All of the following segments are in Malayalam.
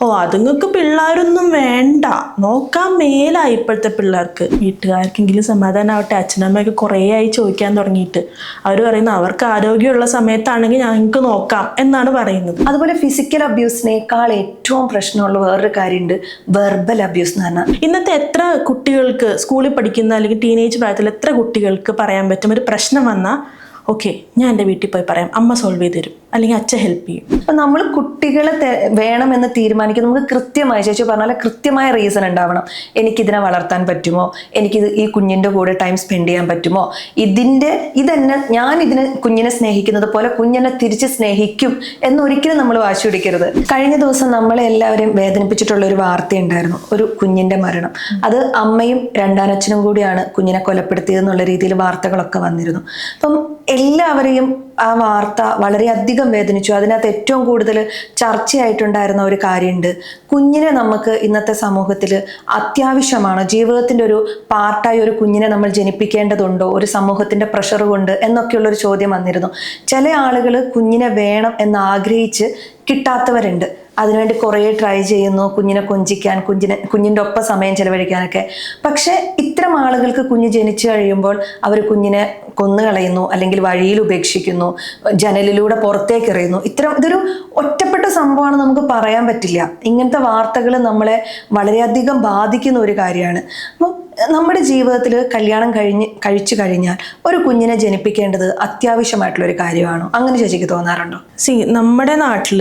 ഓ അതുങ്ങൾക്ക് പിള്ളേരൊന്നും വേണ്ട, നോക്കാൻ മേലാ ഇപ്പോഴത്തെ പിള്ളേർക്ക്. വീട്ടുകാർക്കെങ്കിലും സമാധാനമാവട്ടെ. അച്ഛനമ്മയൊക്കെ കുറേ ആയി ചോദിക്കാൻ തുടങ്ങിയിട്ട്. അവർ പറയുന്നത് അവർക്ക് ആരോഗ്യമുള്ള സമയത്താണെങ്കിൽ ഞങ്ങൾക്ക് നോക്കാം എന്നാണ് പറയുന്നത്. അതുപോലെ ഫിസിക്കൽ അബ്യൂസിനേക്കാൾ ഏറ്റവും പ്രശ്നമുള്ള വേറൊരു കാര്യമുണ്ട്, വെർബൽ അബ്യൂസ് എന്ന് പറഞ്ഞാൽ. ഇന്നത്തെ എത്ര കുട്ടികൾക്ക്, സ്കൂളിൽ പഠിക്കുന്ന അല്ലെങ്കിൽ ടീനേജ് പ്രായത്തിൽ എത്ര കുട്ടികൾക്ക് പറയാൻ പറ്റും ഒരു പ്രശ്നം വന്നാൽ ഓക്കെ ഞാൻ എൻ്റെ വീട്ടിൽ പോയി പറയാം, അമ്മ സോൾവ് ചെയ്ത് തരും, അല്ലെങ്കിൽ അച്ഛൻ ഹെൽപ്പ് ചെയ്യും. അപ്പം നമ്മൾ കുട്ടികളെ വേണമെന്ന് തീരുമാനിക്കും. നമുക്ക് കൃത്യമായി, ചേച്ചി പറഞ്ഞാൽ കൃത്യമായ റീസൺ ഉണ്ടാവണം. എനിക്കിതിനെ വളർത്താൻ പറ്റുമോ, എനിക്കിത് ഈ കുഞ്ഞിൻ്റെ കൂടെ ടൈം സ്പെൻഡ് ചെയ്യാൻ പറ്റുമോ, ഇതെന്നെ ഞാൻ കുഞ്ഞിനെ സ്നേഹിക്കുന്നത് പോലെ കുഞ്ഞിനെ തിരിച്ച് സ്നേഹിക്കും എന്നൊരിക്കലും നമ്മൾ വാശി പിടിക്കരുത്. കഴിഞ്ഞ ദിവസം നമ്മളെ എല്ലാവരെയും വേദനിപ്പിച്ചിട്ടുള്ള ഒരു വാർത്തയുണ്ടായിരുന്നു, ഒരു കുഞ്ഞിൻ്റെ മരണം. അത് അമ്മയും രണ്ടാനച്ഛനും കൂടിയാണ് കുഞ്ഞിനെ കൊലപ്പെടുത്തിയതെന്നുള്ള രീതിയിൽ വാർത്തകളൊക്കെ വന്നിരുന്നു. അപ്പം എല്ലാവരെയും ആ വാർത്ത വളരെയധികം വേദനിച്ചു. അതിനകത്ത് ഏറ്റവും കൂടുതൽ ചർച്ചയായിട്ടുണ്ടായിരുന്ന ഒരു കാര്യമുണ്ട്, കുഞ്ഞിനെ നമുക്ക് ഇന്നത്തെ സമൂഹത്തിൽ അത്യാവശ്യമാണ്, ജീവിതത്തിൻ്റെ ഒരു പാർട്ടായി ഒരു കുഞ്ഞിനെ നമ്മൾ ജനിപ്പിക്കേണ്ടതുണ്ടോ ഒരു സമൂഹത്തിൻ്റെ പ്രഷർ കൊണ്ട് എന്നൊക്കെയുള്ളൊരു ചോദ്യം വന്നിരുന്നു. ചില ആളുകൾ കുഞ്ഞിനെ വേണം എന്ന് ആഗ്രഹിച്ച് കിട്ടാത്തവരുണ്ട്, അതിനുവേണ്ടി കുറേ ട്രൈ ചെയ്യുന്നു, കുഞ്ഞിനെ കൊഞ്ചിക്കാൻ, കുഞ്ഞിൻ്റെ ഒപ്പം സമയം ചെലവഴിക്കാനൊക്കെ. പക്ഷെ ഇത്തരം ആളുകൾക്ക് കുഞ്ഞ് ജനിച്ചു കഴിയുമ്പോൾ അവർ കുഞ്ഞിനെ കൊന്നുകളയുന്നു, അല്ലെങ്കിൽ വഴിയിൽ ഉപേക്ഷിക്കുന്നു, ജനലിലൂടെ പുറത്തേക്ക് എറിയുന്നു. ഇതൊരു ഒറ്റപ്പെട്ട സംഭവമാണ്, നമുക്ക് പറയാൻ പറ്റില്ല. ഇങ്ങനത്തെ വാർത്തകൾ നമ്മളെ വളരെയധികം ബാധിക്കുന്ന ഒരു കാര്യമാണ്. അപ്പം നമ്മുടെ ജീവിതത്തിൽ കല്യാണം കഴിച്ചു കഴിഞ്ഞാൽ ഒരു കുഞ്ഞിനെ ജനിപ്പിക്കേണ്ടത് അത്യാവശ്യമായിട്ടുള്ളൊരു കാര്യമാണോ? അങ്ങനെ ചേച്ചിക്ക് തോന്നാറുണ്ടോ? നമ്മുടെ നാട്ടിൽ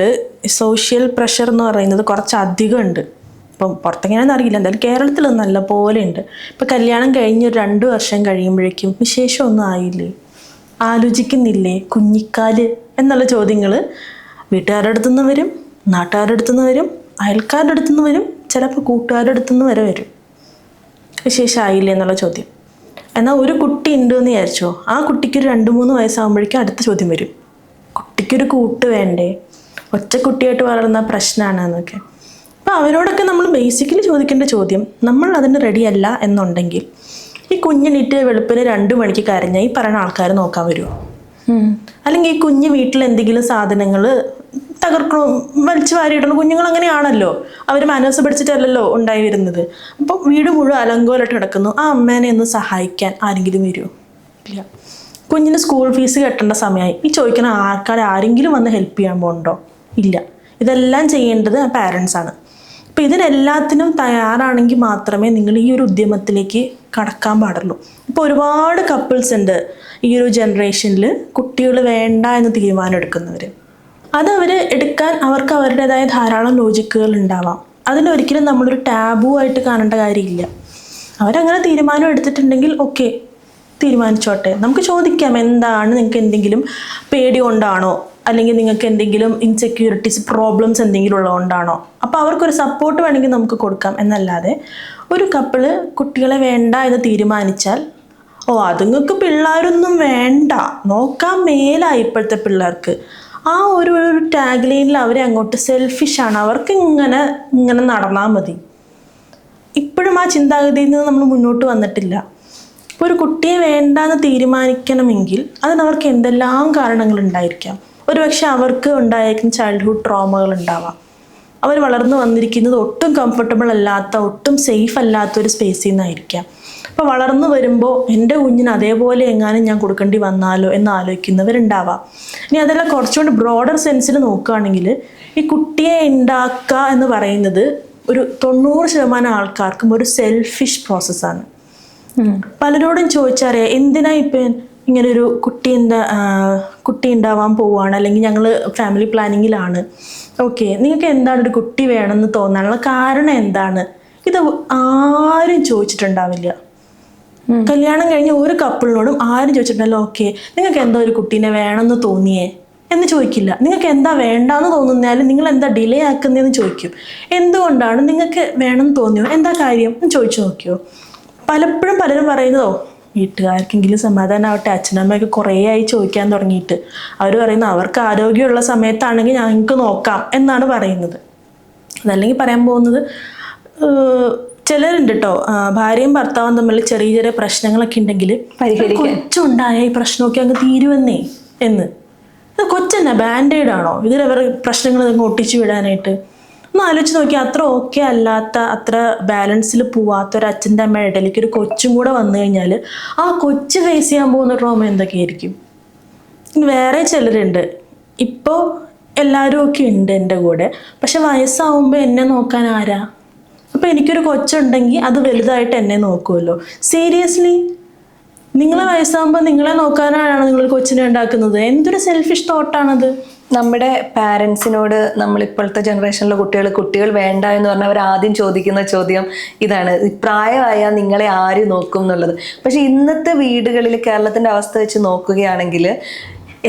സോഷ്യൽ പ്രഷർ എന്ന് പറയുന്നത് കുറച്ചധികം ഉണ്ട്. ഇപ്പം പുറത്തെങ്ങനെയാണെന്ന് അറിയില്ല, എന്തായാലും കേരളത്തിൽ നല്ല പോലെ ഉണ്ട്. ഇപ്പം കല്യാണം കഴിഞ്ഞ് 2 വർഷം കഴിയുമ്പോഴേക്കും വിശേഷമൊന്നും ആയില്ലേ, ആലോചിക്കുന്നില്ലേ, കുഞ്ഞിക്കാല് എന്നുള്ള ചോദ്യങ്ങൾ വീട്ടുകാരുടെ അടുത്തുനിന്ന് വരും, നാട്ടുകാരുടെ അടുത്തുനിന്ന് വരും, അയൽക്കാരുടെ അടുത്തുനിന്ന് വരും, ചിലപ്പോൾ കൂട്ടുകാരുടെ അടുത്തുനിന്ന് വരെ വരും. വിശേഷമായില്ലേ എന്നുള്ള ചോദ്യം. എന്നാൽ ഒരു കുട്ടി ഉണ്ട് എന്ന് വിചാരിച്ചോ, ആ കുട്ടിക്കൊരു 2-3 വയസ്സാകുമ്പോഴേക്കും അടുത്ത ചോദ്യം വരും, കുട്ടിക്കൊരു കൂട്ട് വേണ്ടേ, ഒറ്റക്കുട്ടിയായിട്ട് വളർന്ന പ്രശ്നമാണ് എന്നൊക്കെ. അപ്പോൾ അവരോടൊക്കെ നമ്മൾ ബേസിക്കലി ചോദിക്കേണ്ട ചോദ്യം, നമ്മൾ അതിന് റെഡിയല്ല എന്നുണ്ടെങ്കിൽ ഈ കുഞ്ഞിനിട്ട് വെളുപ്പിന് 2 മണിക്ക് കരഞ്ഞാൽ ഈ പറയുന്ന ആൾക്കാർ നോക്കാൻ വരുമോ? അല്ലെങ്കിൽ ഈ കുഞ്ഞ് വീട്ടിൽ എന്തെങ്കിലും സാധനങ്ങൾ തകർക്കണോ, വലിച്ചു വാരിയിടണം. കുഞ്ഞുങ്ങൾ അങ്ങനെയാണല്ലോ, അവർ മനസ്സ് പിടിച്ചിട്ടല്ലല്ലോ ഉണ്ടായി വരുന്നത്. അപ്പം വീട് മുഴുവൻ അലങ്കോലമായിട്ട് കിടക്കുന്നു, ആ അമ്മേനെ ഒന്ന് സഹായിക്കാൻ ആരെങ്കിലും വരുമോ? ഇല്ല. കുഞ്ഞിന് സ്കൂൾ ഫീസ് കെട്ടേണ്ട സമയമായി, ഈ ചോദിക്കുന്ന ആൾക്കാർ ആരെങ്കിലും വന്ന് ഹെൽപ്പ് ചെയ്യാൻ പോകുന്നുണ്ടോ? ഇല്ല. ഇതെല്ലാം ചെയ്യേണ്ടത് പാരൻസാണ്. അപ്പോൾ ഇതിനെല്ലാത്തിനും തയ്യാറാണെങ്കിൽ മാത്രമേ നിങ്ങൾ ഈ ഒരു ഉദ്യമത്തിലേക്ക് കടക്കാൻ പാടുള്ളൂ. ഇപ്പോൾ ഒരുപാട് കപ്പിൾസ് ഉണ്ട് ഈ ഒരു ജനറേഷനിൽ, കുട്ടികൾ വേണ്ട എന്ന് തീരുമാനം എടുക്കുന്നവർ. അതവർ എടുക്കാൻ അവർക്ക് അവരുടേതായ ധാരാളം ലോജിക്കുകൾ ഉണ്ടാവാം. അതിനൊരിക്കലും നമ്മളൊരു ടാബു ആയിട്ട് കാണേണ്ട കാര്യമില്ല. അവരങ്ങനെ തീരുമാനം എടുത്തിട്ടുണ്ടെങ്കിൽ ഓക്കെ, തീരുമാനിച്ചോട്ടെ. നമുക്ക് ചോദിക്കാം, എന്താണ് നിങ്ങൾക്ക് എന്തെങ്കിലും പേടി കൊണ്ടാണോ, അല്ലെങ്കിൽ നിങ്ങൾക്ക് എന്തെങ്കിലും ഇൻസെക്യൂരിറ്റീസ്, പ്രോബ്ലംസ് എന്തെങ്കിലും ഉള്ളതുകൊണ്ടാണോ? അപ്പോൾ അവർക്കൊരു സപ്പോർട്ട് വേണമെങ്കിൽ നമുക്ക് കൊടുക്കാം. എന്നല്ലാതെ ഒരു കപ്പിള് കുട്ടികളെ വേണ്ട എന്ന് തീരുമാനിച്ചാൽ ഓ അതുങ്ങൾക്ക് പിള്ളേരൊന്നും വേണ്ട, നോക്കാൻ മേലാ ഇപ്പോഴത്തെ പിള്ളേർക്ക്, ആ ഒരു ടാഗ് ലൈനിൽ അവരെ അങ്ങോട്ട് സെൽഫിഷാണ്, അവർക്ക് ഇങ്ങനെ നടന്നാൽ മതി. ഇപ്പോഴും ആ ചിന്താഗതിയിൽ നിന്ന് നമ്മൾ മുന്നോട്ട് വന്നിട്ടില്ല. ഇപ്പോൾ ഒരു കുട്ടിയെ വേണ്ടാന്ന് തീരുമാനിക്കണമെങ്കിൽ അതിനവർക്ക് എന്തെല്ലാം കാരണങ്ങളുണ്ടായിരിക്കാം. ഒരുപക്ഷെ അവർക്ക് ഉണ്ടായിരിക്കുന്ന ചൈൽഡ്ഹുഡ് ട്രോമകൾ ഉണ്ടാവാം. അവർ വളർന്നു വന്നിരിക്കുന്നത് ഒട്ടും കംഫർട്ടബിൾ അല്ലാത്ത, ഒട്ടും സേഫ് അല്ലാത്തൊരു സ്പേസിൽ നിന്നായിരിക്കാം. അപ്പോൾ വളർന്നു വരുമ്പോൾ എൻ്റെ കുഞ്ഞിന് അതേപോലെ എങ്ങാനും ഞാൻ കൊടുക്കേണ്ടി വന്നാലോ എന്ന് ആലോചിക്കുന്നവരുണ്ടാവാം. ഇനി അതെല്ലാം കുറച്ചുകൂടി ബ്രോഡർ സെൻസിൽ നോക്കുകയാണെങ്കിൽ ഈ കുട്ടിയെ ഉണ്ടാക്കുക എന്ന് പറയുന്നത് ഒരു 90% ആൾക്കാർക്കും ഒരു സെൽഫിഷ് പ്രോസസ്സാണ്. പലരോടും ചോദിച്ചറിയാം, എന്തിനാ ഇപ്പം ഇങ്ങനൊരു കുട്ടി ഉണ്ടാവാൻ പോവുകയാണ്, അല്ലെങ്കിൽ ഞങ്ങൾ ഫാമിലി പ്ലാനിങ്ങിലാണ്, ഓക്കെ നിങ്ങൾക്ക് എന്താണ് ഒരു കുട്ടി വേണമെന്ന് തോന്നാനുള്ള കാരണം എന്താണ്? ഇത് ആരും ചോദിച്ചിട്ടുണ്ടാവില്ല. കല്യാണം കഴിഞ്ഞ ഒരു കപ്പിളിനോടും ആരും ചോദിച്ചിട്ടുണ്ടല്ലോ, ഓക്കെ നിങ്ങൾക്ക് എന്താ ഒരു കുട്ടീനെ വേണമെന്ന് തോന്നിയേ എന്ന് ചോദിക്കില്ല. നിങ്ങൾക്ക് എന്താ വേണ്ടാന്ന് തോന്നുന്നാലും നിങ്ങൾ എന്താ ഡിലേ ആക്കുന്നതെന്ന് ചോദിക്കും. എന്തുകൊണ്ടാണ് നിങ്ങൾക്ക് വേണമെന്ന് തോന്നിയോ, എന്താ കാര്യം എന്ന് ചോദിച്ചു നോക്കിയോ? പലപ്പോഴും പലരും പറയുന്നതോ വീട്ടുകാർക്കെങ്കിലും സമാധാനമാവട്ടെ, അച്ഛനമ്മയൊക്കെ കുറേ ആയി ചോദിക്കാൻ തുടങ്ങിയിട്ട്. അവർ പറയുന്നത് അവർക്ക് ആരോഗ്യമുള്ള സമയത്താണെങ്കിൽ ഞങ്ങൾക്ക് നോക്കാം എന്നാണ് പറയുന്നത്. അതല്ലെങ്കിൽ പറയാൻ പോകുന്നത്, ചിലരുണ്ട് കേട്ടോ, ഭാര്യയും ഭർത്താവും തമ്മിൽ ചെറിയ ചെറിയ പ്രശ്നങ്ങളൊക്കെ ഉണ്ടെങ്കിൽ കൊച്ചുണ്ടായ ഈ പ്രശ്നമൊക്കെ അങ്ങ് തീരുവന്നേ എന്ന്. കൊച്ചെന്നെ ബാൻഡേഡ് ആണോ ഇതിലവർ പ്രശ്നങ്ങൾ അങ്ങ് ഒട്ടിച്ചു വിടാനായിട്ട്? ഒന്ന് ആലോചിച്ച് നോക്കി, അത്ര ഓക്കെ അല്ലാത്ത, അത്ര ബാലൻസിൽ പോവാത്ത ഒരു അച്ഛൻ്റെ അമ്മയുടെ ഇടയിലേക്ക് ഒരു കൊച്ചും കൂടെ വന്നു കഴിഞ്ഞാൽ ആ കൊച്ച് ഫേസ് ചെയ്യാൻ പോകുന്ന ട്രോമ എന്തൊക്കെയായിരിക്കും? വേറെ ചിലരുണ്ട്, ഇപ്പോൾ എല്ലാവരും ഒക്കെ ഉണ്ട് എൻ്റെ കൂടെ, പക്ഷെ വയസ്സാവുമ്പോൾ എന്നെ നോക്കാൻ ആരാ? അപ്പോൾ എനിക്കൊരു കൊച്ചുണ്ടെങ്കിൽ അത് വലുതായിട്ട് എന്നെ നോക്കുമല്ലോ. സീരിയസ്ലി, നിങ്ങളെ വയസ്സാകുമ്പോൾ നിങ്ങളെ നോക്കാനാണ് നിങ്ങൾ കൊച്ചിനെ ഉണ്ടാക്കുന്നത്? എന്തൊരു സെൽഫിഷ് തോട്ടാണത്. നമ്മുടെ പാരൻസിനോട്, നമ്മൾ ഇപ്പോഴത്തെ ജനറേഷനിലെ കുട്ടികൾ വേണ്ട എന്ന് പറഞ്ഞാൽ അവർ ആദ്യം ചോദിക്കുന്ന ചോദ്യം ഇതാണ്, പ്രായമായാൽ നിങ്ങളെ ആര് നോക്കും എന്നുള്ളത്. പക്ഷെ ഇന്നത്തെ വീടുകളിൽ കേരളത്തിൻ്റെ അവസ്ഥ വെച്ച് നോക്കുകയാണെങ്കിൽ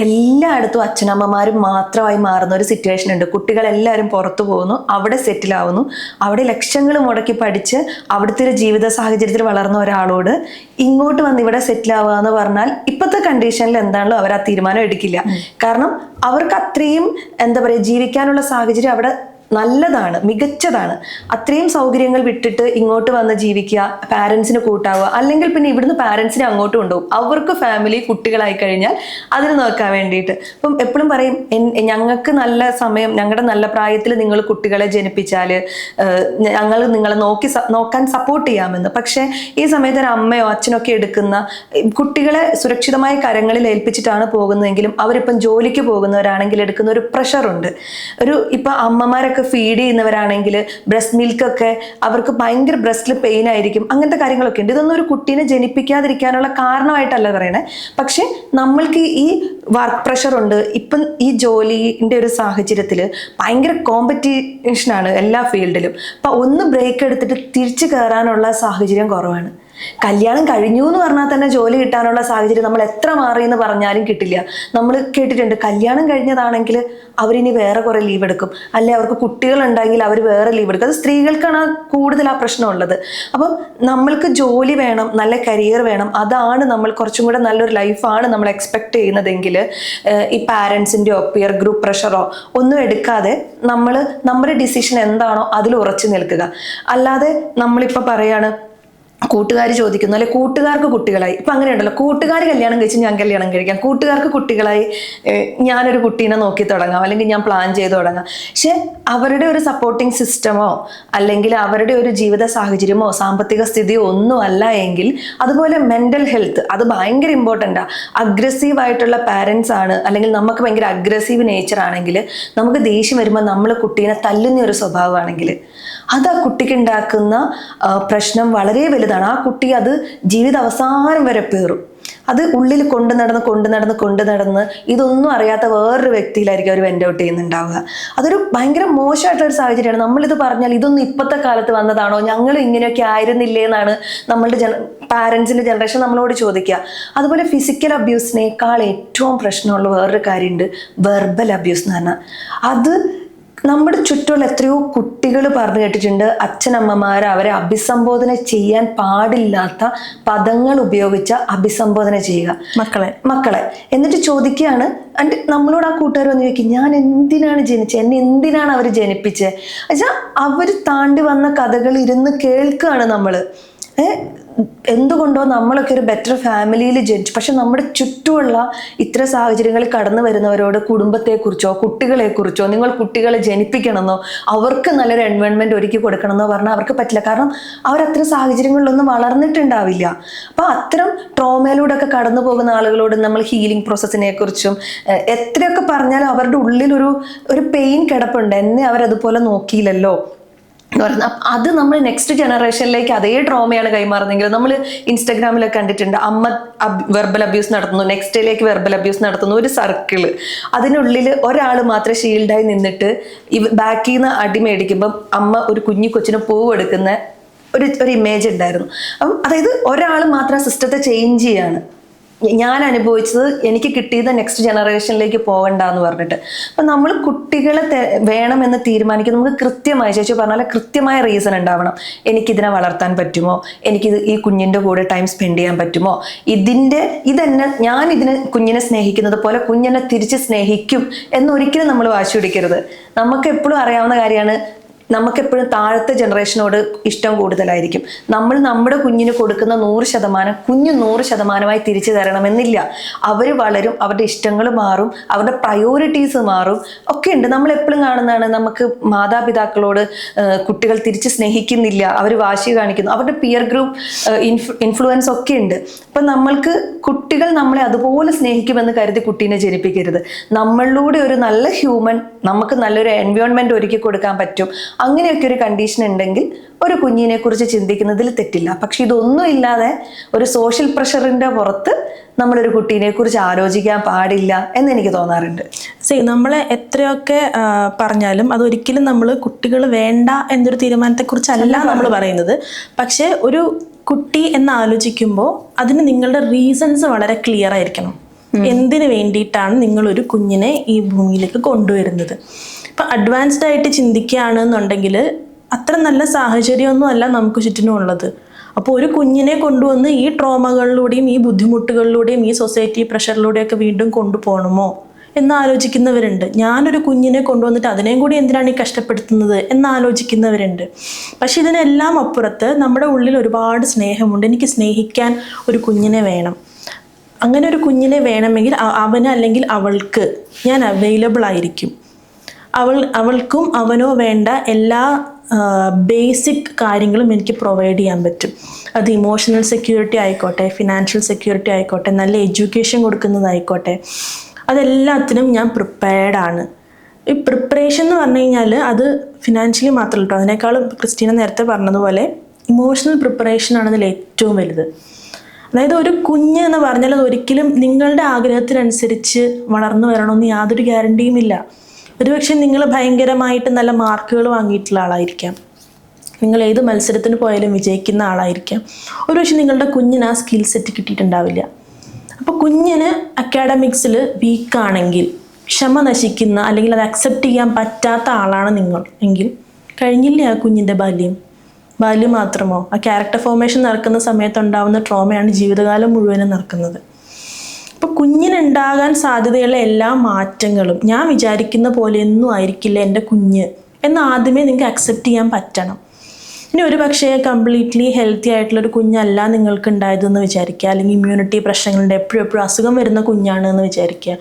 എല്ലായിടത്തും അച്ഛനമ്മമാരും മാത്രമായി മാറുന്ന ഒരു സിറ്റുവേഷൻ ഉണ്ട്. കുട്ടികളെല്ലാവരും പുറത്തു പോകുന്നു, അവിടെ സെറ്റിലാവുന്നു, അവിടെ ലക്ഷങ്ങൾ മുടക്കി പഠിച്ച് അവിടുത്തെ ഒരു ജീവിത സാഹചര്യത്തിൽ വളർന്ന ഒരാളോട് ഇങ്ങോട്ട് വന്ന് ഇവിടെ സെറ്റിലാവുക എന്ന് പറഞ്ഞാൽ ഇപ്പോഴത്തെ കണ്ടീഷനിൽ എന്താണല്ലോ അവർ ആ തീരുമാനം എടുക്കില്ല. കാരണം അവർക്ക് അത്രയും എന്താ പറയുക, ജീവിക്കാനുള്ള സാഹചര്യം അവിടെ നല്ലതാണ്, മികച്ചതാണ്. അത്രയും സൗകര്യങ്ങൾ വിട്ടിട്ട് ഇങ്ങോട്ട് വന്ന് ജീവിക്കുക, പാരൻസിന് കൂട്ടാവുക, അല്ലെങ്കിൽ പിന്നെ ഇവിടുന്ന് പാരൻസിനെ അങ്ങോട്ട് കൊണ്ടുപോകും. അവർക്ക് ഫാമിലി, കുട്ടികളായി കഴിഞ്ഞാൽ അതിന് നോക്കാൻ വേണ്ടിയിട്ട്. അപ്പം എപ്പോഴും പറയും, ഞങ്ങൾക്ക് നല്ല സമയം, ഞങ്ങളുടെ നല്ല പ്രായത്തിൽ നിങ്ങൾ കുട്ടികളെ ജനിപ്പിച്ചാൽ ഞങ്ങൾ നിങ്ങളെ നോക്കാൻ സപ്പോർട്ട് ചെയ്യാമെന്ന്. പക്ഷേ ഈ സമയത്ത് ഒരു അമ്മയോ അച്ഛനോ ഒക്കെ എടുക്കുന്ന കുട്ടികളെ സുരക്ഷിതമായ കരങ്ങളിൽ ഏൽപ്പിച്ചിട്ടാണ് പോകുന്നതെങ്കിലും അവരിപ്പം ജോലിക്ക് പോകുന്നവരാണെങ്കിൽ എടുക്കുന്ന ഒരു പ്രഷറുണ്ട്. ഇപ്പം അമ്മമാരൊക്കെ ഫീഡ് ചെയ്യുന്നവരാണെങ്കിൽ ബ്രസ്റ്റ് മിൽക്കൊക്കെ അവർക്ക് ഭയങ്കര ബ്രസ്റ്റിൽ പെയിൻ ആയിരിക്കും, അങ്ങനത്തെ കാര്യങ്ങളൊക്കെ ഉണ്ട്. ഇതൊന്നും ഒരു കുട്ടീനെ ജനിപ്പിക്കാതിരിക്കാനുള്ള കാരണമായിട്ടല്ല പറയണേ. പക്ഷെ നമ്മൾക്ക് ഈ വർക്ക് പ്രഷർ ഉണ്ട്. ഇപ്പം ഈ ജോലിൻ്റെ ഒരു സാഹചര്യത്തിൽ ഭയങ്കര കോമ്പറ്റീഷനാണ് എല്ലാ ഫീൽഡിലും. അപ്പം ഒന്ന് ബ്രേക്ക് എടുത്തിട്ട് തിരിച്ചു കയറാനുള്ള സാഹചര്യം കുറവാണ്. കല്യാണം കഴിഞ്ഞു എന്ന് പറഞ്ഞാൽ തന്നെ ജോലി കിട്ടാനുള്ള സാഹചര്യം നമ്മൾ എത്ര മാറി എന്ന് പറഞ്ഞാലും കിട്ടില്ല. നമ്മൾ കേട്ടിട്ടുണ്ട്, കല്യാണം കഴിഞ്ഞതാണെങ്കിൽ അവരിനി വേറെ കുറെ ലീവ് എടുക്കും, അല്ലെ അവർക്ക് കുട്ടികളുണ്ടെങ്കിൽ അവർ വേറെ ലീവ് എടുക്കും. അത് സ്ത്രീകൾക്കാണ് കൂടുതൽ ആ പ്രശ്നമുള്ളത്. അപ്പം നമ്മൾക്ക് ജോലി വേണം, നല്ല കരിയർ വേണം, അതാണ് നമ്മൾ കുറച്ചും കൂടെ നല്ലൊരു ലൈഫാണ് നമ്മൾ എക്സ്പെക്ട് ചെയ്യുന്നതെങ്കിൽ ഈ പാരൻസിൻ്റെയോ പിയർ ഗ്രൂപ്പ് പ്രഷറോ ഒന്നും എടുക്കാതെ നമ്മൾ നമ്മുടെ ഡിസിഷൻ എന്താണോ അതിൽ ഉറച്ചു നിൽക്കുക. അല്ലാതെ നമ്മളിപ്പോൾ പറയാണ്, കൂട്ടുകാർ ചോദിക്കുന്നു, അല്ലെ കൂട്ടുകാർക്ക് കുട്ടികളായി, ഇപ്പം അങ്ങനെ ഉണ്ടല്ലോ, കൂട്ടുകാർ കല്യാണം കഴിച്ച് ഞാൻ കല്യാണം കഴിക്കാം, കൂട്ടുകാർക്ക് കുട്ടികളായി ഞാനൊരു കുട്ടീനെ നോക്കി തുടങ്ങാം, അല്ലെങ്കിൽ ഞാൻ പ്ലാൻ ചെയ്ത് തുടങ്ങാം. പക്ഷെ അവരുടെ ഒരു സപ്പോർട്ടിങ് സിസ്റ്റമോ അല്ലെങ്കിൽ അവരുടെ ഒരു ജീവിത സാഹചര്യമോ സാമ്പത്തിക സ്ഥിതിയോ ഒന്നും അല്ല എങ്കിൽ, അതുപോലെ മെൻ്റൽ ഹെൽത്ത് അത് ഭയങ്കര ഇമ്പോർട്ടൻ്റാണ്. അഗ്രസീവ് ആയിട്ടുള്ള പാരൻസ് ആണ്, അല്ലെങ്കിൽ നമുക്ക് ഭയങ്കര അഗ്രസീവ് നേച്ചർ ആണെങ്കിൽ, നമുക്ക് ദേഷ്യം വരുമ്പോൾ നമ്മൾ കുട്ടീനെ തല്ലുന്ന ഒരു സ്വഭാവമാണെങ്കിൽ അത് ആ കുട്ടിക്ക് ഉണ്ടാക്കുന്ന പ്രശ്നം വളരെ വലുതാണ്. ആ കുട്ടി അത് ജീവിത അവസാനം വരെ പേറും. അത് ഉള്ളിൽ കൊണ്ടു നടന്ന് ഇതൊന്നും അറിയാത്ത വേറൊരു വ്യക്തിയിലായിരിക്കും അവർ വെൻ്റ് ഔട്ട് ചെയ്യുന്നുണ്ടാവുക. അതൊരു ഭയങ്കര മോശമായിട്ടൊരു സാഹചര്യമാണ്. നമ്മളിത് പറഞ്ഞാൽ ഇതൊന്നും ഇപ്പോഴത്തെ കാലത്ത് വന്നതാണോ, ഞങ്ങൾ ഇങ്ങനെയൊക്കെ ആയിരുന്നില്ലേ എന്നാണ് നമ്മളുടെ പാരൻസിൻ്റെ ജനറേഷൻ നമ്മളോട് ചോദിക്കുക. അതുപോലെ ഫിസിക്കൽ അബ്യൂസിനേക്കാൾ ഏറ്റവും പ്രശ്നമുള്ള വേറൊരു കാര്യമുണ്ട്, വെർബൽ അബ്യൂസ് എന്ന് പറഞ്ഞാൽ. അത് നമ്മുടെ ചുറ്റുമുള്ള എത്രയോ കുട്ടികൾ പറഞ്ഞു കേട്ടിട്ടുണ്ട്, അച്ഛനമ്മമാർ അവരെ അഭിസംബോധന ചെയ്യാൻ പാടില്ലാത്ത പദങ്ങൾ ഉപയോഗിച്ച് അഭിസംബോധന ചെയ്യുക മക്കളെ. എന്നിട്ട് ചോദിക്കുകയാണ്, നമ്മളോട് ആ കൂട്ടുകാർ വന്ന് ചോദിക്കും, ഞാൻ എന്തിനാണ് ജനിച്ചത്, എന്നെ എന്തിനാണ് അവർ ജനിപ്പിച്ചത്? എന്നുവെച്ചാൽ അവർ താണ്ടി വന്ന കഥകൾ ഇരുന്ന് കേൾക്കുകയാണ് നമ്മൾ. എന്തുകൊണ്ടോ നമ്മളൊക്കെ ഒരു ബെറ്റർ ഫാമിലിയിൽ ജനിച്ചു, പക്ഷെ നമ്മുടെ ചുറ്റുമുള്ള ഇത്തരം സാഹചര്യങ്ങളിൽ കടന്നു വരുന്നവരോട് കുടുംബത്തെക്കുറിച്ചോ കുട്ടികളെക്കുറിച്ചോ, നിങ്ങൾ കുട്ടികളെ ജനിപ്പിക്കണമെന്നോ അവർക്ക് നല്ലൊരു എൻവയോൺമെന്റ് ഒരുക്കി കൊടുക്കണമെന്നോ പറഞ്ഞാൽ അവർക്ക് പറ്റില്ല. കാരണം അവരത്തരം സാഹചര്യങ്ങളിലൊന്നും വളർന്നിട്ടുണ്ടാവില്ല. അപ്പോൾ അത്തരം ട്രോമയിലൂടെ ഒക്കെ കടന്നു പോകുന്ന ആളുകളോട് നമ്മൾ ഹീലിംഗ് പ്രോസസ്സിനെ കുറിച്ചും എത്രയൊക്കെ പറഞ്ഞാലും അവരുടെ ഉള്ളിൽ ഒരു പെയിൻ കിടപ്പുണ്ട്, എന്നെ അവരതുപോലെ നോക്കിയില്ലല്ലോ എന്ന് പറയുന്നത്. അത് നമ്മൾ നെക്സ്റ്റ് ജനറേഷനിലേക്ക് അതേ ട്രോമയാണ് കൈമാറുന്നെങ്കിൽ, നമ്മൾ ഇൻസ്റ്റാഗ്രാമിലൊക്കെ കണ്ടിട്ടുണ്ട്, അമ്മ വെർബൽ അബ്യൂസ് നടത്തുന്നു, നെക്സ്റ്റ് ഡേയിലേക്ക് വെർബൽ അബ്യൂസ് നടത്തുന്നു, ഒരു സർക്കിള്. അതിനുള്ളിൽ ഒരാൾ മാത്രം ഷീൽഡായി നിന്നിട്ട് ബാക്കിൽ നിന്ന് അടി മേടിക്കുമ്പം അമ്മ ഒരു കൊച്ചിന് പൂവ് എടുക്കുന്ന ഒരു ഇമേജ് ഉണ്ടായിരുന്നു. അപ്പം അതായത് ഒരാൾ മാത്രം സിസ്റ്റത്തെ ചേഞ്ച് ചെയ്യാണ്. ഞാൻ അനുഭവിച്ചത് എനിക്ക് കിട്ടിയത് നെക്സ്റ്റ് ജനറേഷനിലേക്ക് പോകണ്ടെന്ന് പറഞ്ഞിട്ട്. അപ്പം നമ്മൾ കുട്ടികളെ വേണമെന്ന് തീരുമാനിക്കും. നമുക്ക് കൃത്യമായി, ചേച്ചി പറഞ്ഞാൽ കൃത്യമായ റീസൺ ഉണ്ടാവണം. എനിക്കിതിനെ വളർത്താൻ പറ്റുമോ, എനിക്കിത് ഈ കുഞ്ഞിൻ്റെ കൂടെ ടൈം സ്പെൻഡ് ചെയ്യാൻ പറ്റുമോ, ഞാൻ കുഞ്ഞിനെ സ്നേഹിക്കുന്നത് പോലെ കുഞ്ഞിനെ തിരിച്ച് സ്നേഹിക്കും എന്നൊരിക്കലും നമ്മൾ വാശി പിടിക്കരുത്. നമുക്ക് എപ്പോഴും അറിയാവുന്ന കാര്യമാണ്, നമുക്കെപ്പോഴും താഴത്തെ ജനറേഷനോട് ഇഷ്ടം കൂടുതലായിരിക്കും. നമ്മൾ നമ്മുടെ കുഞ്ഞിന് കൊടുക്കുന്ന 100% കുഞ്ഞ് 100%മായി തിരിച്ചു തരണമെന്നില്ല. അവർ വളരും, അവരുടെ ഇഷ്ടങ്ങൾ മാറും, അവരുടെ പ്രയോറിറ്റീസ് മാറും ഒക്കെ ഉണ്ട്. നമ്മൾ എപ്പോഴും കാണുന്നതാണ്, നമുക്ക് മാതാപിതാക്കളോട് കുട്ടികൾ തിരിച്ച് സ്നേഹിക്കുന്നില്ല, അവർ വാശി കാണിക്കുന്നു, അവരുടെ പിയർ ഗ്രൂപ്പ് ഇൻഫ്ലുവൻസ് ഒക്കെ ഉണ്ട്. അപ്പം നമ്മൾക്ക് കുട്ടികൾ നമ്മളെ അതുപോലെ സ്നേഹിക്കുമെന്ന് കരുതി കുട്ടീനെ ജനിപ്പിക്കരുത്. നമ്മളിലൂടെ ഒരു നല്ല ഹ്യൂമൻ, നമുക്ക് നല്ലൊരു എൻവയോൺമെന്റ് ഒരുക്കി കൊടുക്കാൻ പറ്റും. അങ്ങനെയൊക്കെ ഒരു കണ്ടീഷൻ ഉണ്ടെങ്കിൽ ഒരു കുഞ്ഞിനെ കുറിച്ച് ചിന്തിക്കുന്നതിൽ തെറ്റില്ല. പക്ഷെ ഇതൊന്നും ഇല്ലാതെ ഒരു സോഷ്യൽ പ്രഷറിന്റെ പുറത്ത് നമ്മളൊരു കുട്ടീനെ കുറിച്ച് ആലോചിക്കാൻ പാടില്ല എന്ന് എനിക്ക് തോന്നാറുണ്ട്. നമ്മളെ എത്രയൊക്കെ പറഞ്ഞാലും അതൊരിക്കലും നമ്മൾ കുട്ടികൾ വേണ്ട എന്നൊരു തീരുമാനത്തെക്കുറിച്ചല്ല നമ്മൾ പറയുന്നത്. പക്ഷെ ഒരു കുട്ടി എന്ന് ആലോചിക്കുമ്പോൾ അതിന് നിങ്ങളുടെ റീസൺസ് വളരെ ക്ലിയർ ആയിരിക്കണം. എന്തിനു വേണ്ടിയിട്ടാണ് നിങ്ങളൊരു കുഞ്ഞിനെ ഈ ഭൂമിയിലേക്ക് കൊണ്ടുവരുന്നത്. ഇപ്പം അഡ്വാൻസ്ഡ് ആയിട്ട് ചിന്തിക്കുകയാണെന്നുണ്ടെങ്കിൽ അത്ര നല്ല സാഹചര്യമൊന്നും അല്ല നമുക്ക് ചുറ്റിനും ഉള്ളത്. അപ്പോൾ ഒരു കുഞ്ഞിനെ കൊണ്ടുവന്ന് ഈ ട്രോമകളിലൂടെയും ഈ ബുദ്ധിമുട്ടുകളിലൂടെയും ഈ സൊസൈറ്റി പ്രഷറിലൂടെയൊക്കെ വീണ്ടും കൊണ്ടുപോകണമോ എന്നാലോചിക്കുന്നവരുണ്ട്. ഞാനൊരു കുഞ്ഞിനെ കൊണ്ടുവന്നിട്ട് അതിനെയും കൂടി എന്തിനാണ് ഈ കഷ്ടപ്പെടുത്തുന്നത് എന്നാലോചിക്കുന്നവരുണ്ട്. പക്ഷെ ഇതിനെല്ലാം അപ്പുറത്ത് നമ്മുടെ ഉള്ളിൽ ഒരുപാട് സ്നേഹമുണ്ട്. എനിക്ക് സ്നേഹിക്കാൻ ഒരു കുഞ്ഞിനെ വേണം. അങ്ങനെ ഒരു കുഞ്ഞിനെ വേണമെങ്കിൽ അവന് അല്ലെങ്കിൽ അവൾക്ക് ഞാൻ അവൈലബിൾ ആയിരിക്കും. അവൾക്കും അവനോ വേണ്ട എല്ലാ ബേസിക് കാര്യങ്ങളും എനിക്ക് പ്രൊവൈഡ് ചെയ്യാൻ പറ്റും. അത് ഇമോഷണൽ സെക്യൂരിറ്റി ആയിക്കോട്ടെ, ഫിനാൻഷ്യൽ സെക്യൂരിറ്റി ആയിക്കോട്ടെ, നല്ല എഡ്യൂക്കേഷൻ കൊടുക്കുന്നതായിക്കോട്ടെ, അതെല്ലാത്തിനും ഞാൻ പ്രിപ്പയർഡാണ്. ഈ പ്രിപ്പറേഷൻ എന്ന് പറഞ്ഞു കഴിഞ്ഞാൽ അത് ഫിനാൻഷ്യലി മാത്രമല്ല കേട്ടോ, അതിനേക്കാളും ക്രിസ്റ്റീന നേരത്തെ പറഞ്ഞതുപോലെ ഇമോഷണൽ പ്രിപ്പറേഷനാണ് അതിൽ ഏറ്റവും വലുത്. അതായത് ഒരു കുഞ്ഞ് എന്ന് പറഞ്ഞാൽ അത് ഒരിക്കലും നിങ്ങളുടെ ആഗ്രഹത്തിനനുസരിച്ച് വളർന്നു വരണമെന്ന് യാതൊരു ഗ്യാരണ്ടിയും ഇല്ല. ഒരുപക്ഷെ നിങ്ങൾ ഭയങ്കരമായിട്ട് നല്ല മാർക്കുകൾ വാങ്ങിയിട്ടുള്ള ആളായിരിക്കാം, നിങ്ങൾ ഏത് മത്സരത്തിന് പോയാലും വിജയിക്കുന്ന ആളായിരിക്കാം. ഒരുപക്ഷെ നിങ്ങളുടെ കുഞ്ഞിന് ആ സ്കിൽ സെറ്റ് കിട്ടിയിട്ടുണ്ടാവില്ല. അപ്പോൾ കുഞ്ഞിന് അക്കാഡമിക്സിൽ വീക്കാണെങ്കിൽ, ക്ഷമ നശിക്കുന്ന അല്ലെങ്കിൽ അത് അക്സെപ്റ്റ് ചെയ്യാൻ പറ്റാത്ത ആളാണ് നിങ്ങൾ എങ്കിൽ കഴിഞ്ഞില്ലേ ആ കുഞ്ഞിൻ്റെ ബാല്യം മാത്രമോ? ആ ക്യാരക്ടർ ഫോർമേഷൻ നടക്കുന്ന സമയത്തുണ്ടാവുന്ന ട്രോമയാണ് ജീവിതകാലം മുഴുവനും നടക്കുന്നത്. അപ്പോൾ കുഞ്ഞിനുണ്ടാകാൻ സാധ്യതയുള്ള എല്ലാ മാറ്റങ്ങളും ഞാൻ വിചാരിക്കുന്ന പോലെയൊന്നും ആയിരിക്കില്ല എൻ്റെ കുഞ്ഞ് എന്ന് ആദ്യമേ നിങ്ങൾക്ക് അക്സെപ്റ്റ് ചെയ്യാൻ പറ്റണം. ഇനി ഒരു പക്ഷേ കംപ്ലീറ്റ്ലി ഹെൽത്തി ആയിട്ടുള്ളൊരു കുഞ്ഞല്ല നിങ്ങൾക്ക് ഉണ്ടായതെന്ന് വിചാരിക്കുക, അല്ലെങ്കിൽ ഇമ്മ്യൂണിറ്റി പ്രശ്നങ്ങളുണ്ട്, എപ്പോഴും അസുഖം വരുന്ന കുഞ്ഞാണ് എന്ന് വിചാരിക്കുക.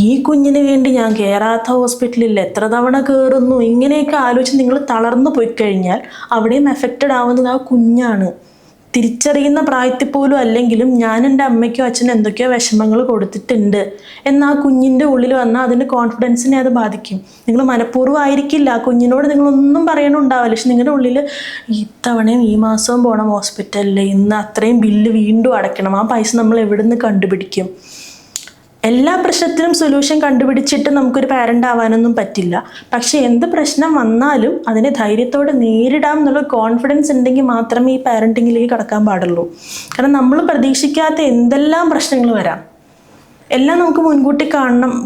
ഈ കുഞ്ഞിന് വേണ്ടി ഞാൻ കയറാത്ത ഹോസ്പിറ്റലിൽ എത്ര തവണ കയറുന്നു, ഇങ്ങനെയൊക്കെ ആലോചിച്ച് നിങ്ങൾ തളർന്നു പോയി കഴിഞ്ഞാൽ അവിടെയും എഫക്റ്റഡ് ആവുന്നത് ആ കുഞ്ഞാണ്. തിരിച്ചറിയുന്ന പ്രായത്തിൽ പോലും അല്ലെങ്കിലും ഞാൻ എൻ്റെ അമ്മയ്ക്കോ അച്ഛനോ എന്തൊക്കെയോ വിഷമങ്ങൾ കൊടുത്തിട്ടുണ്ട് എന്നാൽ ആ കുഞ്ഞിൻ്റെ ഉള്ളിൽ വന്നാൽ അതിൻ്റെ കോൺഫിഡൻസിനെ അത് ബാധിക്കും. നിങ്ങൾ മനഃപൂർവ്വം ആയിരിക്കില്ല, ആ കുഞ്ഞിനോട് നിങ്ങളൊന്നും പറയണുണ്ടാവില്ല, പക്ഷെ നിങ്ങളുടെ ഉള്ളിൽ ഇത്തവണയും ഈ മാസവും പോകണം ഹോസ്പിറ്റലിൽ, ഇന്ന് അത്രയും ബില്ല് വീണ്ടും അടയ്ക്കണം, ആ പൈസ നമ്മൾ എവിടെ നിന്ന് കണ്ടുപിടിക്കും? എല്ലാ പ്രശ്നത്തിനും സൊല്യൂഷൻ കണ്ടുപിടിച്ചിട്ട് നമുക്കൊരു പാരൻ്റ് ആവാനൊന്നും പറ്റില്ല. പക്ഷെ എന്ത് പ്രശ്നം വന്നാലും അതിനെ ധൈര്യത്തോടെ നേരിടാം എന്നുള്ള കോൺഫിഡൻസ് ഉണ്ടെങ്കിൽ മാത്രമേ ഈ പാരൻറ്റിങ്ങിലേക്ക് കടക്കാൻ പാടുള്ളൂ. കാരണം നമ്മൾ പ്രതീക്ഷിക്കാത്ത എന്തെല്ലാം പ്രശ്നങ്ങൾ വരാം, എല്ലാം നമുക്ക് മുൻകൂട്ടി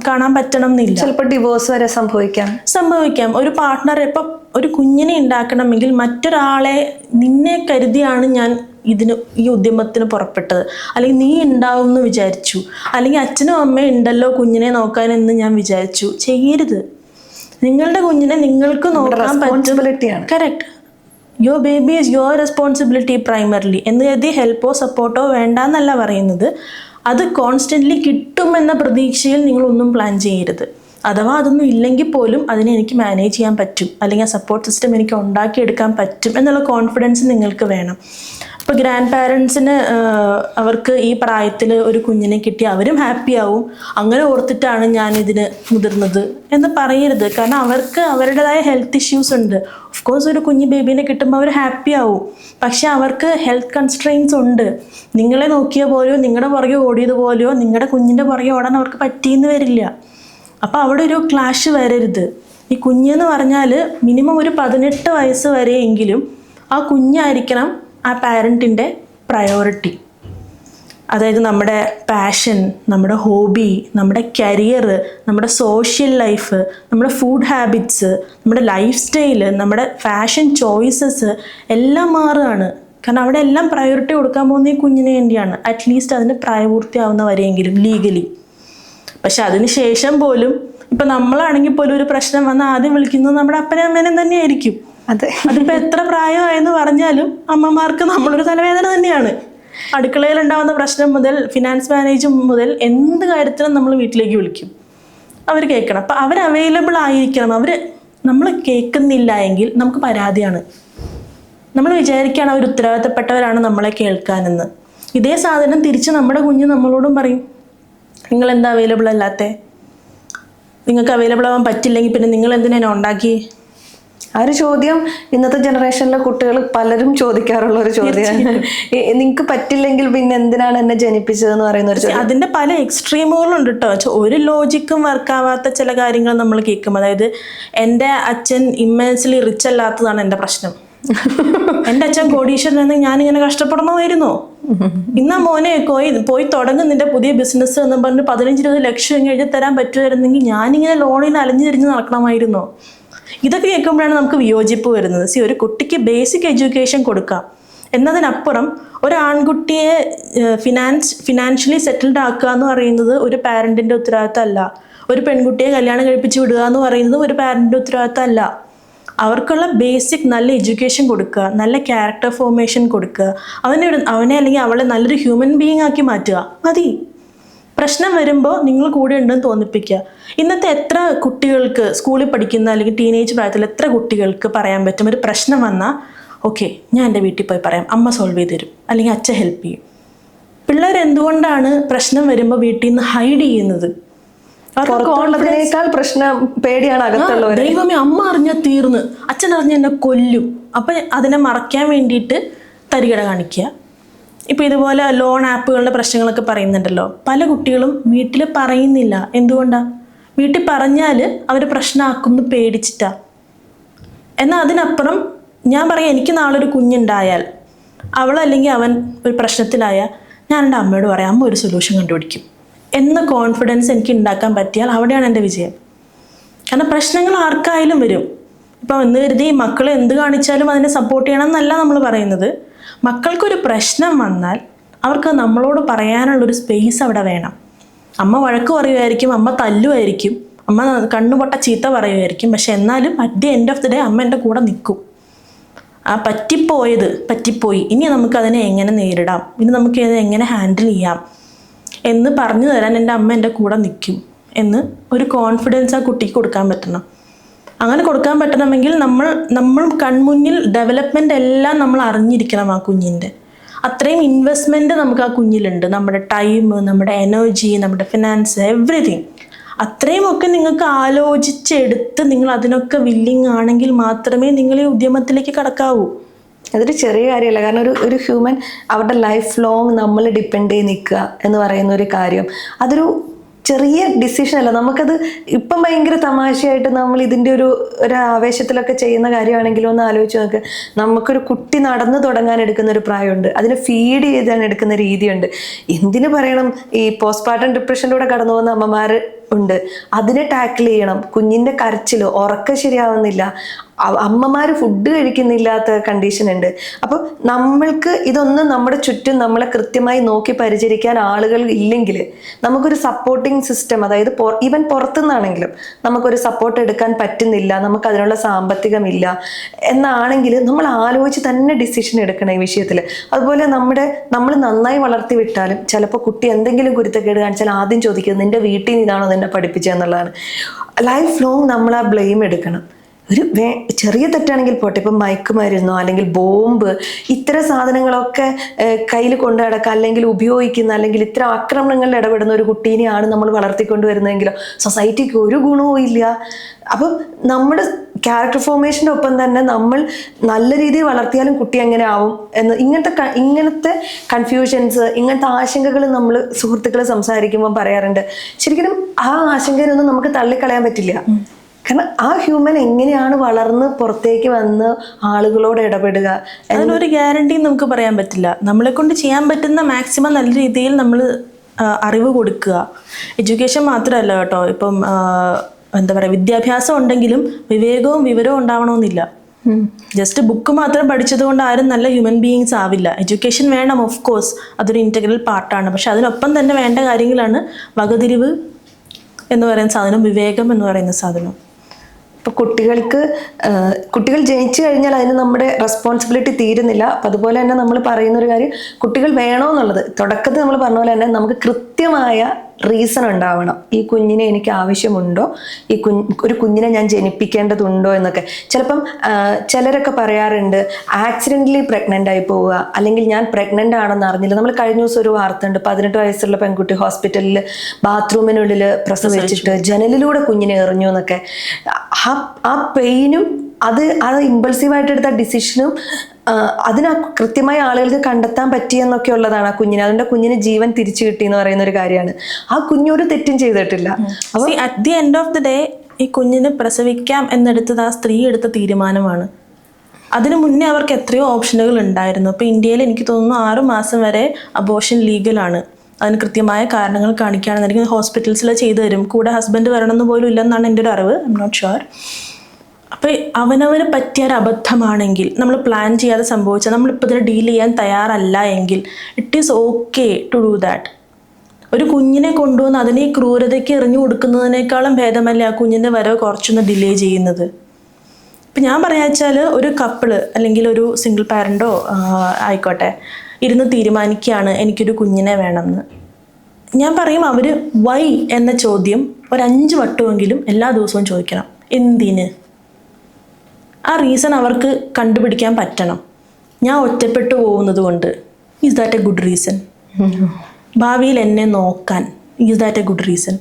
കാണാൻ പറ്റണം എന്നില്ല. ചിലപ്പോൾ ഡിവോഴ്സ് വരെ സംഭവിക്കാം. ഒരു പാർട്ട്ണർ ഇപ്പം ഒരു കുഞ്ഞിനെ ഉണ്ടാക്കണമെങ്കിൽ മറ്റൊരാളെ നിന്നെ കരുതിയാണ് ഞാൻ ഈ ഉദ്യമത്തിന് പുറപ്പെട്ടത്, അല്ലെങ്കിൽ നീ ഉണ്ടാവും എന്ന് വിചാരിച്ചു, അല്ലെങ്കിൽ അച്ഛനും അമ്മയും ഉണ്ടല്ലോ കുഞ്ഞിനെ നോക്കാനെന്ന് ഞാൻ വിചാരിച്ചു. ചെയ്യരുത്. നിങ്ങളുടെ കുഞ്ഞിനെ നിങ്ങൾക്ക് നോക്കാൻ പറ്റും. Correct. Your baby is your responsibility primarily എന്ന് കരുതി ഹെൽപ്പോ സപ്പോർട്ടോ വേണ്ടെന്നല്ല പറയുന്നത്. അത് കോൺസ്റ്റൻ്റ്ലി കിട്ടുമെന്ന പ്രതീക്ഷയിൽ നിങ്ങളൊന്നും പ്ലാൻ ചെയ്യരുത്. അഥവാ അതൊന്നും ഇല്ലെങ്കിൽ പോലും അതിനെ എനിക്ക് മാനേജ് ചെയ്യാൻ പറ്റും, അല്ലെങ്കിൽ ആ സപ്പോർട്ട് സിസ്റ്റം എനിക്ക് ഉണ്ടാക്കിയെടുക്കാൻ പറ്റും എന്നുള്ള കോൺഫിഡൻസ് നിങ്ങൾക്ക് വേണം. ഇപ്പോൾ ഗ്രാൻഡ് പാരൻസിന് അവർക്ക് ഈ പ്രായത്തിൽ ഒരു കുഞ്ഞിനെ കിട്ടി അവരും ഹാപ്പി ആവും, അങ്ങനെ ഓർത്തിട്ടാണ് ഞാനിതിന് മുതിർന്നത് എന്ന് പറയരുത്. കാരണം അവർക്ക് അവരുടേതായ ഹെൽത്ത് ഇഷ്യൂസ് ഉണ്ട്. ഓഫ് കോഴ്സ് ഒരു കുഞ്ഞ് ബേബീനെ കിട്ടുമ്പോൾ അവർ ഹാപ്പി ആവും, പക്ഷെ അവർക്ക് ഹെൽത്ത് കൺസ്ട്രെയിൻസ് ഉണ്ട്. നിങ്ങളെ നോക്കിയ പോലെയോ നിങ്ങളുടെ പുറകെ ഓടിയതുപോലെയോ നിങ്ങളുടെ കുഞ്ഞിൻ്റെ പുറകെ ഓടാൻ അവർക്ക് പറ്റിയെന്ന് വരില്ല. അപ്പോൾ അവിടെ ഒരു ക്ലാഷ് വരരുത്. ഈ കുഞ്ഞെന്ന് പറഞ്ഞാൽ മിനിമം ഒരു 18 വയസ്സ് വരെയെങ്കിലും ആ കുഞ്ഞായിരിക്കണം ആ പാരൻറ്റിൻ്റെ പ്രയോറിറ്റി. അതായത് നമ്മുടെ പാഷൻ, നമ്മുടെ ഹോബി, നമ്മുടെ കരിയർ, നമ്മുടെ സോഷ്യൽ ലൈഫ്, നമ്മുടെ ഫുഡ് ഹാബിറ്റ്സ്, നമ്മുടെ ലൈഫ് സ്റ്റൈല്, നമ്മുടെ ഫാഷൻ ചോയ്സസ് എല്ലാം മാറുകയാണ്. കാരണം അവിടെ എല്ലാം പ്രയോറിറ്റി കൊടുക്കാൻ പോകുന്ന ഈ കുഞ്ഞിന് വേണ്ടിയാണ്. അറ്റ്ലീസ്റ്റ് അതിന് പ്രായപൂർത്തിയാവുന്നവരെയെങ്കിലും ലീഗലി. പക്ഷെ അതിന് ശേഷം പോലും ഇപ്പം നമ്മളാണെങ്കിൽ പോലും ഒരു പ്രശ്നം വന്നാൽ ആദ്യം വിളിക്കുന്നത് നമ്മുടെ അപ്പനെ അമ്മേനെ തന്നെയായിരിക്കും. അതെ, അതിപ്പോൾ എത്ര പ്രായമായെന്ന് പറഞ്ഞാലും അമ്മമാർക്ക് നമ്മളൊരു തലവേദന തന്നെയാണ്. അടുക്കളയിൽ ഉണ്ടാകുന്ന പ്രശ്നം മുതൽ ഫിനാൻസ് മാനേജ് മുതൽ എന്ത് കാര്യത്തിലും നമ്മൾ വീട്ടിലേക്ക് വിളിക്കും, അവർ കേൾക്കണം. അപ്പം അവർ അവൈലബിൾ ആയിരിക്കണം. നമ്മൾ കേൾക്കുന്നില്ല എങ്കിൽ നമുക്ക് പരാതിയാണ്. നമ്മൾ വിചാരിക്കുകയാണ് അവർ ഉത്തരവാദിത്തപ്പെട്ടവരാണ് നമ്മളെ കേൾക്കാനെന്ന്. ഇതേ സാധനം തിരിച്ച് നമ്മുടെ കുഞ്ഞ് നമ്മളോടും പറയും, നിങ്ങൾ എന്താ അവൈലബിൾ അല്ലാത്തേ, നിങ്ങൾക്ക് അവൈലബിൾ ആവാൻ പറ്റില്ലെങ്കിൽ പിന്നെ നിങ്ങൾ എന്തിനാ ഉണ്ടാക്കി. ആ ഒരു ചോദ്യം ഇന്നത്തെ ജനറേഷനിലെ കുട്ടികൾ പലരും ചോദിക്കാറുള്ള ഒരു ചോദ്യമാണ്. നിങ്ങൾക്ക് പറ്റില്ലെങ്കിൽ പിന്നെ എന്തിനാണ് എന്നെ ജനിപ്പിച്ചതെന്ന് പറയുന്ന ഒരു ചോദ്യം. അതിന്റെ പല എക്സ്ട്രീമുകളുണ്ട് കേട്ടോ. ഒരു ലോജിക്കും വർക്കാവാത്ത ചില കാര്യങ്ങൾ നമ്മൾ കേൾക്കും. അതായത് എൻ്റെ അച്ഛൻ ഇമ്മൻസ്ലി റിച്ച് അല്ലാത്തതാണ് എൻ്റെ പ്രശ്നം, എൻ്റെ അച്ഛൻ കോടീശ്വരനെന്ന് ഞാനിങ്ങനെ കഷ്ടപ്പെടണമായിരുന്നോ, ഇന്നാ മോനെ പോയി തുടങ്ങും നിന്റെ പുതിയ ബിസിനസ് എന്ന് പറഞ്ഞ് 15-20 ലക്ഷം എഴുതി തരാൻ പറ്റുമായിരുന്നെങ്കിൽ ഞാനിങ്ങനെ ലോണിന് അലഞ്ഞു തിരിഞ്ഞ് നടക്കണമായിരുന്നോ. ഇതൊക്കെ കേൾക്കുമ്പോഴാണ് നമുക്ക് വിയോജിപ്പ് വരുന്നത്. ഒരു കുട്ടിക്ക് ബേസിക് എഡ്യൂക്കേഷൻ കൊടുക്കാം എന്നതിനപ്പുറം ഒരു ആൺകുട്ടിയെ ഫിനാൻഷ്യലി സെറ്റിൽഡ് ആക്കുക എന്ന് പറയുന്നത് ഒരു പാരന്റിന്റെ ഉത്തരവാദിത്തം അല്ല. ഒരു പെൺകുട്ടിയെ കല്യാണം കഴിപ്പിച്ച് വിടുക എന്ന് പറയുന്നത് ഒരു പാരന്റിന്റെ ഉത്തരവാദിത്തം അല്ല. അവർക്കുള്ള ബേസിക് നല്ല എഡ്യൂക്കേഷൻ കൊടുക്കുക, നല്ല ക്യാരക്ടർ ഫോർമേഷൻ കൊടുക്കുക, അവനെ അല്ലെങ്കിൽ അവളെ നല്ലൊരു ഹ്യൂമൻ ബീയിങ് ആക്കി മാറ്റുക, മതി. പ്രശ്നം വരുമ്പോൾ നിങ്ങൾ കൂടെ ഉണ്ടെന്ന് തോന്നിപ്പിക്കുക. ഇന്നത്തെ എത്ര കുട്ടികൾക്ക്, സ്കൂളിൽ പഠിക്കുന്ന അല്ലെങ്കിൽ ടീനേജ് പ്രായത്തിൽ എത്ര കുട്ടികൾക്ക് പറയാൻ പറ്റും, ഒരു പ്രശ്നം വന്നാൽ ഓക്കെ ഞാൻ എൻ്റെ വീട്ടിൽ പോയി പറയാം, അമ്മ സോൾവ് ചെയ്ത് തരും അല്ലെങ്കിൽ അച്ഛൻ ഹെൽപ്പ് ചെയ്യും. പിള്ളേർ എന്തുകൊണ്ടാണ് പ്രശ്നം വരുമ്പോൾ വീട്ടിൽ നിന്ന് ഹൈഡ് ചെയ്യുന്നത്? കോൺഫിഡൻസിനേക്കാൾ പ്രശ്നം പേടിയാണ് അകത്തുള്ളവർ. ദൈവമേ, അമ്മ അറിഞ്ഞാൽ തീർന്ന്, അച്ഛൻ അറിഞ്ഞ എന്നെ കൊല്ലും. അപ്പം അതിനെ മറയ്ക്കാൻ വേണ്ടിയിട്ട് തരികിട കാണിക്കുക. ഇപ്പം ഇതുപോലെ ലോൺ ആപ്പുകളുടെ പ്രശ്നങ്ങളൊക്കെ പറയുന്നുണ്ടല്ലോ. പല കുട്ടികളും വീട്ടിൽ പറയുന്നില്ല. എന്തുകൊണ്ടാണ്? വീട്ടിൽ പറഞ്ഞാൽ അവർ പ്രശ്നമാക്കുമെന്ന് പേടിച്ചിട്ടാ. എന്നാൽ അതിനപ്പുറം ഞാൻ പറയാം, എനിക്ക് നാളെ ഒരു കുഞ്ഞുണ്ടായാൽ, അവളല്ലെങ്കിൽ അവൻ ഒരു പ്രശ്നത്തിലായാൽ ഞാൻ എൻ്റെ അമ്മയോട് പറയാം, അമ്മ ഒരു സൊല്യൂഷൻ കണ്ടുപിടിക്കും എന്ന കോൺഫിഡൻസ് എനിക്ക് ഉണ്ടാക്കാൻ പറ്റിയാൽ അവിടെയാണ് എൻ്റെ വിജയം. കാരണം പ്രശ്നങ്ങൾ ആർക്കായാലും വരും. ഇപ്പം എന്ന് കരുതി മക്കളെ എന്ത് കാണിച്ചാലും അതിനെ സപ്പോർട്ട് ചെയ്യണം എന്നല്ല നമ്മൾ പറയുന്നത്. മക്കൾക്കൊരു പ്രശ്നം വന്നാൽ അവർക്ക് നമ്മളോട് പറയാനുള്ളൊരു സ്പേസ് അവിടെ വേണം. അമ്മ വഴക്ക് പറയുമായിരിക്കും, അമ്മ തല്ലുമായിരിക്കും, അമ്മ കണ്ണുപൊട്ട ചീത്ത പറയുമായിരിക്കും. പക്ഷെ എന്നാലും at the end of the day അമ്മ എൻ്റെ കൂടെ നിൽക്കും. ആ പറ്റിപ്പോയി, ഇനി നമുക്കതിനെ എങ്ങനെ നേരിടാം, ഇനി നമുക്ക് ഇത് എങ്ങനെ ഹാൻഡിൽ ചെയ്യാം എന്ന് പറഞ്ഞു തരാൻ എൻ്റെ അമ്മ എൻ്റെ കൂടെ നിൽക്കും എന്ന് ഒരു കോൺഫിഡൻസ് ആ കുട്ടിക്ക് കൊടുക്കാൻ പറ്റണം. അങ്ങനെ കൊടുക്കാൻ പറ്റണമെങ്കിൽ നമ്മൾ കൺമുന്നിൽ ഡെവലപ്മെൻ്റ് എല്ലാം നമ്മൾ അറിഞ്ഞിരിക്കണം. ആ കുഞ്ഞിൻ്റെ അത്രയും ഇൻവെസ്റ്റ്മെൻറ്റ് നമുക്ക് ആ കുഞ്ഞിലുണ്ട്. നമ്മുടെ ടൈം, നമ്മുടെ എനർജി, നമ്മുടെ ഫിനാൻസ്, എവറിതിങ് അത്രയും ഒക്കെ നിങ്ങൾക്ക് ആലോചിച്ചെടുത്ത് നിങ്ങൾ അതിനൊക്കെ വില്ലിങ് ആണെങ്കിൽ മാത്രമേ നിങ്ങൾ ഈ ഉദ്യമത്തിലേക്ക് കടക്കാവൂ. അതൊരു ചെറിയ കാര്യമല്ല. കാരണം ഒരു ഹ്യൂമൻ അവരുടെ ലൈഫ് ലോങ് നമ്മൾ ഡിപ്പെൻഡ് ചെയ്ത് നിൽക്കുക എന്ന് പറയുന്ന ഒരു കാര്യം അതൊരു ചെറിയ ഡിസിഷൻ അല്ല. നമുക്കത് ഇപ്പം ഭയങ്കര തമാശയായിട്ട് നമ്മൾ ഇതിൻ്റെ ഒരു ആവേശത്തിലൊക്കെ ചെയ്യുന്ന കാര്യമാണെങ്കിലും ഒന്ന് ആലോചിച്ച് നോക്ക്. നമുക്കൊരു കുട്ടി നടന്നു തുടങ്ങാൻ എടുക്കുന്ന ഒരു പ്രായമുണ്ട്, അതിനെ ഫീഡ് ചെയ്താൻ എടുക്കുന്ന രീതിയുണ്ട്. എന്തിനു പറയണം, ഈ പോസ്റ്റ്മോർട്ടം ഡിപ്രഷനിലൂടെ കടന്നു പോകുന്ന അമ്മമാർ ഉണ്ട്. അതിനെ ടാക്കിൾ ചെയ്യണം. കുഞ്ഞിൻ്റെ കരച്ചിൽ, ഉറക്കം ശരിയാവുന്നില്ല, അമ്മമാർ ഫുഡ് കഴിക്കുന്നില്ലാത്ത കണ്ടീഷൻ ഉണ്ട്. അപ്പം നമ്മൾക്ക് ഇതൊന്നും നമ്മുടെ ചുറ്റും നമ്മളെ കൃത്യമായി നോക്കി പരിചരിക്കാൻ ആളുകൾ ഇല്ലെങ്കിൽ നമുക്കൊരു സപ്പോർട്ടിങ് സിസ്റ്റം, അതായത് ഈവൻ പുറത്തുനിന്നാണെങ്കിലും നമുക്കൊരു സപ്പോർട്ട് എടുക്കാൻ പറ്റുന്നില്ല, നമുക്ക് അതിനുള്ള സാമ്പത്തികമില്ല എന്നാണെങ്കിൽ നമ്മൾ ആലോചിച്ച് തന്നെ ഡിസിഷൻ എടുക്കണം ഈ വിഷയത്തിൽ. അതുപോലെ നമ്മൾ നന്നായി വളർത്തി വിട്ടാലും ചിലപ്പോൾ കുട്ടി എന്തെങ്കിലും കുരുത്തക്കേട് കാണിച്ചാൽ ആദ്യം ചോദിക്കുന്നത് നിന്റെ വീട്ടിൽ നിന്നാണോ നിന്നെ പഠിപ്പിച്ചതെന്നുള്ളതാണ്. ലൈഫ് ലോങ് നമ്മൾ ആ ബ്ലെയിം എടുക്കണം. ഒരു ചെറിയ തെറ്റാണെങ്കിൽ പോട്ടെ, ഇപ്പം മയക്കുമരുന്നോ അല്ലെങ്കിൽ ബോംബ്, ഇത്തരം സാധനങ്ങളൊക്കെ കയ്യിൽ കൊണ്ടു നടക്കുക അല്ലെങ്കിൽ ഉപയോഗിക്കുന്ന അല്ലെങ്കിൽ ഇത്തരം ആക്രമണങ്ങളിൽ ഇടപെടുന്ന ഒരു കുട്ടീനെയാണ് നമ്മൾ വളർത്തിക്കൊണ്ടുവരുന്നതെങ്കിലോ സൊസൈറ്റിക്ക് ഒരു ഗുണവും ഇല്ല. അപ്പം നമ്മുടെ ക്യാരക്ടർ ഫോർമേഷൻ്റെ ഒപ്പം തന്നെ നമ്മൾ നല്ല രീതിയിൽ വളർത്തിയാലും കുട്ടി എങ്ങനെ ആവും എന്ന് ഇങ്ങനത്തെ കൺഫ്യൂഷൻസ്, ഇങ്ങനത്തെ ആശങ്കകൾ നമ്മൾ സുഹൃത്തുക്കൾ സംസാരിക്കുമ്പോൾ പറയാറുണ്ട്. ശരിക്കും ആ ആശങ്കയൊന്നും നമുക്ക് തള്ളിക്കളയാൻ പറ്റില്ല. കാരണം ആ ഹ്യൂമൻ എങ്ങനെയാണ് വളർന്ന് പുറത്തേക്ക് വന്ന് ആളുകളോട് ഇടപെടുക, അതിനൊരു ഗ്യാരണ്ടി നമുക്ക് പറയാൻ പറ്റില്ല. നമ്മളെ കൊണ്ട് ചെയ്യാൻ പറ്റുന്ന മാക്സിമം നല്ല രീതിയിൽ നമ്മൾ അറിവ് കൊടുക്കുക. എഡ്യൂക്കേഷൻ മാത്രമല്ല കേട്ടോ, ഇപ്പം എന്താ പറയുക, വിദ്യാഭ്യാസം ഉണ്ടെങ്കിലും വിവേകവും വിവരവും ഉണ്ടാവണമെന്നില്ല. ജസ്റ്റ് ബുക്ക് മാത്രം പഠിച്ചത് കൊണ്ട് ആരും നല്ല ഹ്യൂമൻ ബീയിങ്സ് ആവില്ല. എഡ്യൂക്കേഷൻ വേണം, ഓഫ് കോഴ്സ്, അതൊരു ഇൻറ്റഗ്രൽ പാർട്ടാണ്. പക്ഷെ അതിനൊപ്പം തന്നെ വേണ്ട കാര്യങ്ങളാണ് വകതിരിവ് എന്ന് പറയുന്ന സാധനം, വിവേകം എന്ന് പറയുന്ന സാധനം. ഇപ്പൊ കുട്ടികൾ ജനിച്ചു കഴിഞ്ഞാൽ അതിന് നമ്മുടെ റെസ്പോൺസിബിലിറ്റി തീരുന്നില്ല. അപ്പം അതുപോലെ തന്നെ നമ്മൾ പറയുന്ന ഒരു കാര്യം, കുട്ടികൾ വേണമെന്നുള്ളത് തുടക്കത്തിൽ നമ്മൾ പറഞ്ഞ പോലെ തന്നെ നമുക്ക് കൃത്യമായ റീസൺ ഉണ്ടാവണം. ഈ കുഞ്ഞിനെ എനിക്ക് ആവശ്യമുണ്ടോ, ഒരു കുഞ്ഞിനെ ഞാൻ ജനിപ്പിക്കേണ്ടതുണ്ടോ എന്നൊക്കെ. ചിലപ്പം ചിലരൊക്കെ പറയാറുണ്ട് ആക്സിഡൻ്റലി പ്രഗ്നൻ്റ് ആയി പോവുക, അല്ലെങ്കിൽ ഞാൻ പ്രഗ്നൻ്റ് ആണെന്ന് അറിഞ്ഞില്ല. നമ്മൾ കഴിഞ്ഞ ദിവസം ഒരു വാർത്ത ഉണ്ട്, 18 വയസ്സുള്ള പെൺകുട്ടി ഹോസ്പിറ്റലിൽ ബാത്റൂമിനുള്ളിൽ പ്രസവിച്ചിട്ട് ജനലിലൂടെ കുഞ്ഞിനെ എറിഞ്ഞു എന്നൊക്കെ. ആ പെയിനും അത് ഇമ്പൾസീവായിട്ട് എടുത്ത ഡിസിഷനും അതിന് കൃത്യമായ ആളുകൾക്ക് കണ്ടെത്താൻ പറ്റിയെന്നൊക്കെ ഉള്ളതാണ് ആ കുഞ്ഞിന്. അതുകൊണ്ട് കുഞ്ഞിന് ജീവൻ തിരിച്ചു കിട്ടി എന്ന് പറയുന്ന ഒരു കാര്യമാണ്. ആ കുഞ്ഞൊരു തെറ്റും ചെയ്തിട്ടില്ല. അപ്പോൾ at the end of the day ഈ കുഞ്ഞിന് പ്രസവിക്കാം എന്നെടുത്തത് ആ സ്ത്രീ എടുത്ത തീരുമാനമാണ്. അതിനു മുന്നേ അവർക്ക് എത്രയോ ഓപ്ഷനുകൾ ഉണ്ടായിരുന്നു. ഇപ്പോൾ ഇന്ത്യയിൽ എനിക്ക് തോന്നുന്നു 6 മാസം വരെ അബോർഷൻ ലീഗലാണ്. അതിന് കൃത്യമായ കാരണങ്ങൾ കാണിക്കുകയാണെന്നുണ്ടെങ്കിൽ ഹോസ്പിറ്റൽസിൽ ചെയ്തു തരും. കൂടെ ഹസ്ബൻഡ് വരണമെന്ന് പോലും ഇല്ലെന്നാണ് എൻ്റെ ഒരു അറിവ്. I'm not sure. അപ്പോൾ അവനവന് പറ്റിയൊരു അബദ്ധമാണെങ്കിൽ, നമ്മൾ പ്ലാൻ ചെയ്യാതെ സംഭവിച്ചാൽ, നമ്മളിപ്പോൾ ഇതിനെ ഡീൽ ചെയ്യാൻ തയ്യാറല്ല എങ്കിൽ it is okay to do that. ഒരു കുഞ്ഞിനെ കൊണ്ടുവന്ന് അതിനെ ഈ ക്രൂരതയ്ക്ക് എറിഞ്ഞു കൊടുക്കുന്നതിനേക്കാളും ഭേദമല്ലേ ആ കുഞ്ഞിൻ്റെ വരവ് കുറച്ചൊന്ന് ഡിലേ ചെയ്യുന്നത്. ഇപ്പം ഞാൻ പറയാച്ചാൽ ഒരു കപ്പിള് അല്ലെങ്കിൽ ഒരു സിംഗിൾ പാരൻറ്റോ ആയിക്കോട്ടെ ഇരുന്ന് തീരുമാനിക്കുകയാണ് എനിക്കൊരു കുഞ്ഞിനെ വേണമെന്ന്. ഞാൻ പറയും അവർ വൈ എന്ന ചോദ്യം ഒരു 5 വട്ടമെങ്കിലും എല്ലാ ദിവസവും ചോദിക്കണം. എന്തിന്? ആ റീസൺ അവർക്ക് കണ്ടുപിടിക്കാൻ പറ്റണം. ഞാൻ ഒറ്റപ്പെട്ടു പോകുന്നത് കൊണ്ട്, is that a good reason? ഭാവിയിൽ എന്നെ നോക്കാൻ, is that a good reason?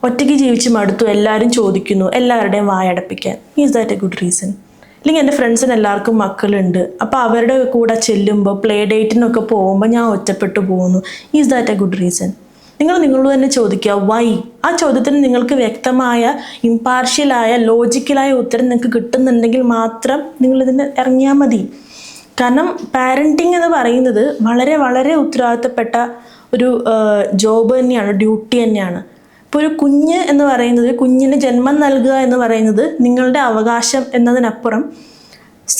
ഒറ്റയ്ക്ക് ജീവിച്ച് മടുത്തു, എല്ലാവരും ചോദിക്കുന്നു, എല്ലാവരുടെയും വായടപ്പിക്കാൻ, is that a good reason? അല്ലെങ്കിൽ എൻ്റെ ഫ്രണ്ട്സിന് എല്ലാവർക്കും മക്കളുണ്ട്, അപ്പോൾ അവരുടെ കൂടെ ചെല്ലുമ്പോൾ പ്ലേ ഡേറ്റിനൊക്കെ പോകുമ്പോൾ ഞാൻ ഒറ്റപ്പെട്ടു പോകുന്നു, is that a good reason? നിങ്ങളോട് തന്നെ ചോദിക്കുക വൈ. ആ ചോദ്യത്തിന് നിങ്ങൾക്ക് വ്യക്തമായ ഇമ്പാർഷ്യലായ ലോജിക്കലായ ഉത്തരം നിങ്ങൾക്ക് കിട്ടുന്നുണ്ടെങ്കിൽ മാത്രം നിങ്ങളിതിന് ഇറങ്ങിയാൽ മതി. കാരണം പാരൻറ്റിങ് എന്ന് പറയുന്നത് വളരെ വളരെ ഉത്തരവാദിത്തപ്പെട്ട ഒരു ജോബ് തന്നെയാണ്, ഡ്യൂട്ടി തന്നെയാണ്. ഇപ്പോൾ ഒരു കുഞ്ഞ് എന്ന് പറയുന്നത്, കുഞ്ഞിന് ജന്മം നൽകുക എന്ന് പറയുന്നത് നിങ്ങളുടെ അവകാശം എന്നതിനപ്പുറം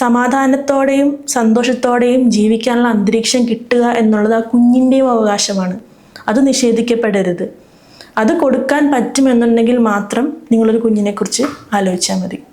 സമാധാനത്തോടെയും സന്തോഷത്തോടെയും ജീവിക്കാനുള്ള അന്തരീക്ഷം കിട്ടുക എന്നുള്ളത് ആ കുഞ്ഞിൻ്റെയും അവകാശമാണ്. അത് നിഷേധിക്കപ്പെടരുത്. അത് കൊടുക്കാൻ പറ്റുമെന്നുണ്ടെങ്കിൽ മാത്രം നിങ്ങളൊരു കുഞ്ഞിനെക്കുറിച്ച് ആലോചിച്ചാൽ മതി.